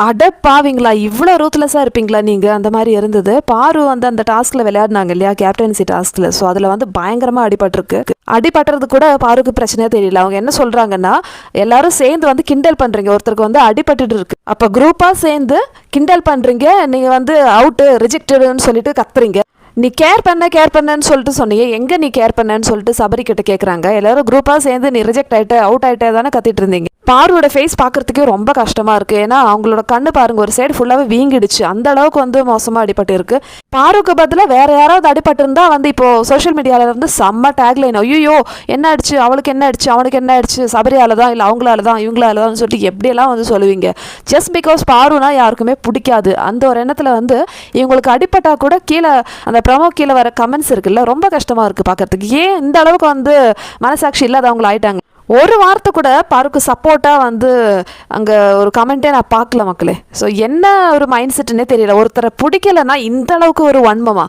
அட பாவீங்களா, இவ்வளோ ரூத்லெஸ்ஸாக இருப்பீங்களா நீங்கள்? அந்த மாதிரி இருந்தது. பாரு வந்து அந்த டாஸ்கில் விளையாடினாங்க இல்லையா, கேப்டன்சி டாஸ்கில். ஸோ அதில் வந்து பயங்கரமாக அடிபட்டிருக்கு. அடிபட்டுறது கூட பாருக்கு பிரச்சனையே தெரியல. அவங்க என்ன சொல்கிறாங்கன்னா, எல்லாரும் சேர்ந்து வந்து கிண்டல் பண்ணுறீங்க, ஒருத்தருக்கு வந்து அடிபட்டுட்டு இருக்கு, அப்போ குரூப்பாக சேர்ந்து கிண்டல் பண்ணுறீங்க, நீங்கள் வந்து அவுட்டு ரிஜெக்டடுன்னு சொல்லிட்டு கத்துறீங்க. நீ கேர் பண்ணன்னு சொல்லிட்டு சொன்னீங்க, எங்கே நீ கேர் பண்ணன்னு சொல்லிட்டு சபரி கிட்ட கேட்குறாங்க. எல்லாரும் குரூப்பாக சேர்ந்து நீ ரிஜெக்ட் ஆகிட்ட அவுட் ஆகிட்டே தானே கத்திட்டு இருந்தீங்க. பாருவோட ஃபேஸ் பார்க்கறதுக்கே ரொம்ப கஷ்டமாக இருக்குது. ஏன்னா அவங்களோட கண்ணு பாருங்க, ஒரு சைடு ஃபுல்லாகவே வீங்கிடுச்சு. அந்த அளவுக்கு வந்து மோசமாக அடிபட்டு இருக்கு. பாருக்கு பதிலாக வேற யாராவது அடிபட்டு இருந்தா வந்து இப்போ சோஷியல் மீடியாவில் வந்து செம்ம டேக்லைன், ஐயோ என்ன ஆயிடுச்சு, அவளுக்கு என்ன ஆயிடுச்சு, அவனுக்கு என்ன ஆயிடுச்சு, சபரியால தான், இல்லை அவங்களால தான், இவங்களால தான் சொல்லிட்டு எப்படியெல்லாம் வந்து சொல்லுவீங்க. ஜஸ்ட் பிகாஸ் பாருனா யாருக்குமே பிடிக்காது. அந்த ஒரு எண்ணத்தில் வந்து இவங்களுக்கு அடிப்பட்டா கூட கீழே அந்த ப்ரமோ கீழே வர கமெண்ட்ஸ் இருக்குல்ல, ரொம்ப கஷ்டமாக இருக்குது பார்க்கறதுக்கு. ஏன் இந்த அளவுக்கு வந்து மனசாட்சி இல்லாதவங்கள ஆயிட்டாங்க. ஒரு வார்த்தை கூட பாருக்கு சப்போர்ட்டாக வந்து அங்கே ஒரு கமெண்ட்டே நான் பார்க்கல மக்களே. ஸோ என்ன ஒரு மைண்ட் செட்டுன்னே தெரியல. ஒருத்தரை பிடிக்கலைன்னா இந்த அளவுக்கு ஒரு வன்மமா?